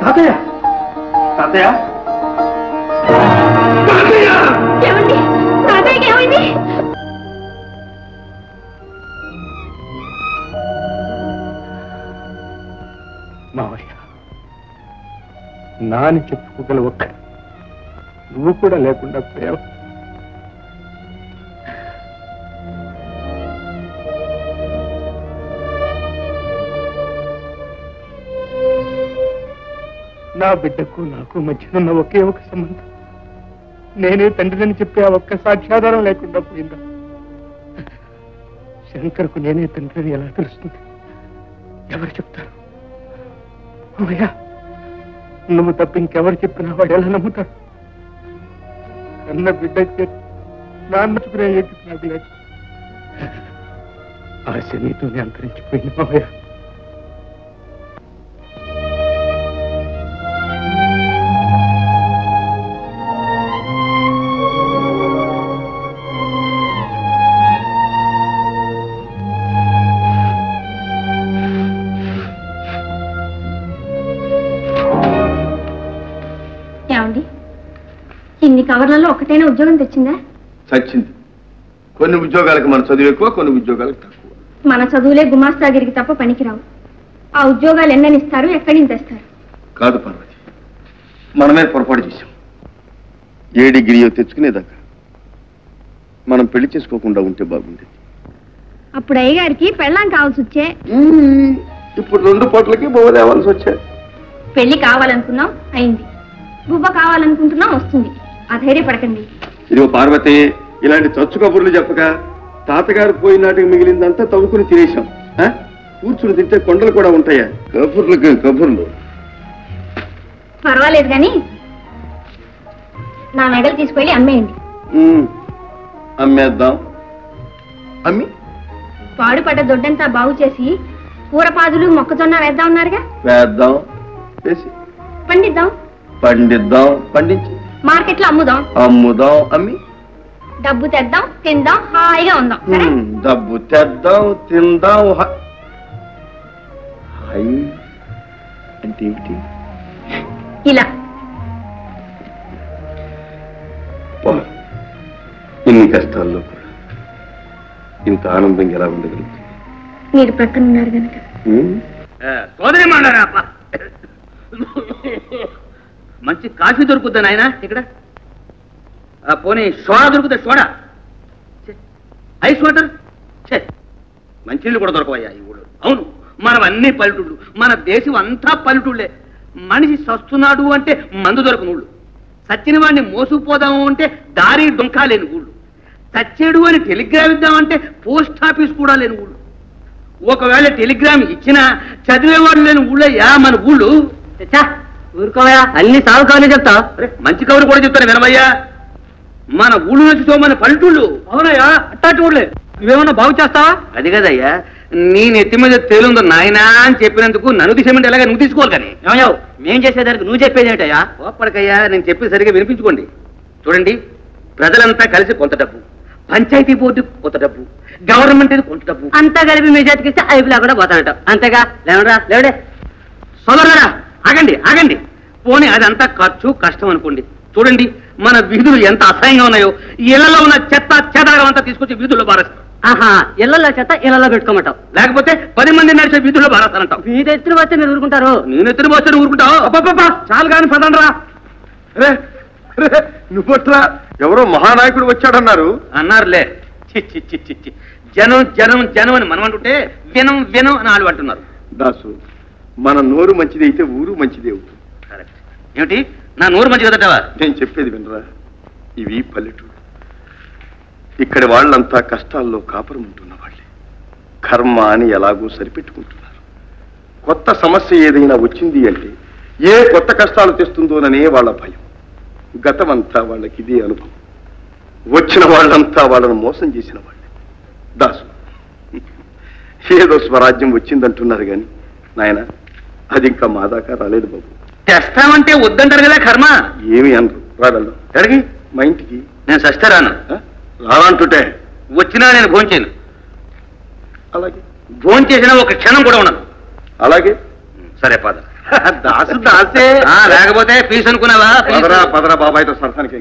తాతయ్య తాతయ్య తాతయ్య ఏమండి తాతయ్యకి ఏమైంది? మావయ్య నాని చెప్పుకోగల ఒక్క నువ్వు కూడా లేకుండా పోయావు. నా బిడ్డకు నాకు మధ్యనున్న ఒకే ఒక సంబంధం నేనే తండ్రిని చెప్పి ఆ ఒక్క సాక్ష్యాధారం లేకుండా పోయిందా? శంకర్కు నేనే తండ్రిని ఎలా తెలుస్తుంది? ఎవరు చెప్తారు? అయ్యా నువ్వు తప్ప ఇంకెవరు చెప్పినా వాడు ఎలా నమ్ముతాడు? కన్న బిడ్డ నాన్నచుకునే ఎక్కి నాకు లేదు. ఆశ నీతోనే అంతరించిపోయింది మావయ్య. ఇన్ని కవర్లలో ఒకటైనా ఉద్యోగం తెచ్చిందా? చచ్చింది. కొన్ని ఉద్యోగాలకు మన చదువు ఎక్కువ, కొన్ని ఉద్యోగాలకు తక్కువ. మన చదువులే గుమాస్తాగిరికి తప్ప పనికిరావు. ఆ ఉద్యోగాలు ఎన్నని ఇస్తారు, ఎక్కడి నుంచి తెస్తారు? కాదు పార్వతి, మనమే పొరపాటు చేశాం. ఏ డిగ్రీయో తెచ్చుకునేదాకా మనం పెళ్లి చేసుకోకుండా ఉంటే బాగుండేది. అప్పుడు అయ్యగారికి పెళ్ళాం కావాల్సి వచ్చే. ఇప్పుడు 2 పూటలకి బొవ్వ తేవాల్సి వచ్చాయి. పెళ్లి కావాలనుకున్నాం అయింది, బువ్వ కావాలనుకుంటున్నాం వస్తుంది. అధైర్యపడకండి. ఇదిగో పార్వతి, ఇలాంటి చచ్చు కబుర్లు చెప్పక తాతగారు పోయినాటికి మిగిలిందంతా తవ్వుకుని తినేశాం. కూర్చుని తింటే కొండలు కూడా ఉంటాయా? కబుర్లకి కబుర్లు. పర్వాలేదు కానీ నా మెడలు తీసుకెళ్ళి అమ్మేయండి. అమ్మేద్దాం. అమ్మి పాడుపడ్డ దొడ్డంతా బాగు చేసి కూరపాదులు మొక్కజొన్న వేద్దాం ఉన్నారుగా. వేద్దాం, వేసి పండిద్దాం. పండిద్దాం, పండించి మార్కెట్లో అమ్ముదాం. అమ్ముదాం, అమ్మి డబ్బు తెద్దాం, తిందాం, హాయిగా ఉందాం. డబ్బు తెద్దాం, తిందాం. హాయ్ అంటే ఏమిటి? ఇలా ఇన్ని కష్టాల్లో కూడా ఇంత ఆనందంగా ఎలా ఉండగలుగుతుంది? మీరు ప్రక్కన ఉన్నారు కనుక. సోదరి మాడారా, మంచి కాఫీ దొరుకుద్దా నాయన ఇక్కడ? పోనీ సోడా దొరుకుతా? సోడా, ఐస్ వాటర్, మంచినీళ్ళు కూడా దొరకవయ్యా ఈ ఊళ్ళో. అవును, మనం అన్ని పల్లెటూళ్ళు, మన దేశం అంతా పల్లెటూళ్ళే. మనిషి సస్తున్నాడు అంటే మందు దొరకని ఊళ్ళు, సచ్చిన వాడిని మోసుకుపోదాము అంటే దారి డొంకా లేని ఊళ్ళు, చచ్చేడు అని టెలిగ్రామ్ ఇద్దామంటే పోస్ట్ ఆఫీస్ కూడా లేని ఊళ్ళు. ఒకవేళ టెలిగ్రామ్ ఇచ్చినా చదివేవాడు లేని ఊళ్ళయ్యా మన ఊళ్ళు. ఊరుకోవయా, అన్ని సాగు కవర్లు చెప్తా. మంచి కవులు కూడా చెప్తాను వినవయ్యా. మన ఊళ్ళు నుంచి మన పల్లెటూళ్ళు. అవునయ్యా, అట్టాటి ఊళ్ళే. నువ్వేమన్నా బాగు చేస్తావా? అది కదయ్యా, నీ నెత్తి మీద తేలుందో నాయనా అని చెప్పినందుకు నన్ను తీసేమంటే ఎలాగ నువ్వు తీసుకోవాలి. కానీ ఏమయ్యావు, మేం చేసేదానికి నువ్వు చెప్పేది ఏంటయ్యా? ఓపడకయ్యా, నేను చెప్పేది సరిగా వినిపించుకోండి. చూడండి, ప్రజలంతా కలిసి కొంత డబ్బు, పంచాయతీ బోర్డు కొంత డబ్బు, గవర్నమెంట్ కొంత డబ్బు అంతా కలిపి మీ చేతికి ఇస్తే ఐపులా కూడా పోతానట. అంతేగా? లేవరా లేవడే సోదరులారా, ఆగండి ఆగండి. పోనీ అదంతా ఖర్చు కష్టం అనుకోండి. చూడండి మన వీధులు ఎంత అసహ్యంగా ఉన్నాయో. ఇళ్లలో ఉన్న చెత్త చెదారం అంతా తీసుకొచ్చి వీధుల్లో బారేస్తారు. ఆహా, ఇళ్లలో చెత్త ఇళ్లలో పెట్టుకోమంటావు, లేకపోతే 10 మంది నడిచే వీధుల్లో బారేస్తానంటావు. మీరు ఎత్తున వస్తే మీరు ఊరుకుంటారు? నేను ఎత్తున వస్తే ఊరుకుంటావు? అబ్బా చాలు కానీ పదండ్రా. నువ్వట్రా, ఎవరో మహానాయకుడు వచ్చాడన్నారు. అన్నారులే. జనం జనం జనం అని మనం అంటుంటే వినం వినం అని వాళ్ళు అంటున్నారు. దాసు, మన నోరు మంచిది అయితే ఊరు మంచిది అవుతుంది. కరెక్ట్. ఏమిటి నా నోరు మంచిది కదటవా? నేను చెప్పేది వినరా, ఇవి పల్లెటూరు. ఇక్కడి వాళ్ళంతా కష్టాల్లో కాపురం ఉంటున్న వాళ్ళే. కర్మ అని ఎలాగో సరిపెట్టుకుంటున్నారు. కొత్త సమస్య ఏదైనా వచ్చింది అంటే ఏ కొత్త కష్టాలు తెస్తుందోననే వాళ్ళ భయం. గతమంతా వాళ్ళకి ఇదే అనుభవం. వచ్చిన వాళ్ళంతా వాళ్ళను మోసం చేసిన వాళ్ళే. దాసు, ఏదో స్వరాజ్యం వచ్చిందంటున్నారు కానీ నాయన, అది ఇంకా మా దాకా రాలేదు బాబు. తెస్తామంటే వద్దంటారు కదా కర్మ. ఏమి అనరు. రాగలరు ఎక్కడికి? మా ఇంటికి. నేను సస్తే రాను. రానంటుంటే వచ్చినా నేను భోంచేయను. అలాగే. భోంచేసినా ఒక క్షణం కూడా ఉండను. అలాగే. సరే పద. దాసు దాసే లేకపోతే ఫీజు అనుకున్నావా పదరా పదరా బాబాయ్తో సరసానికి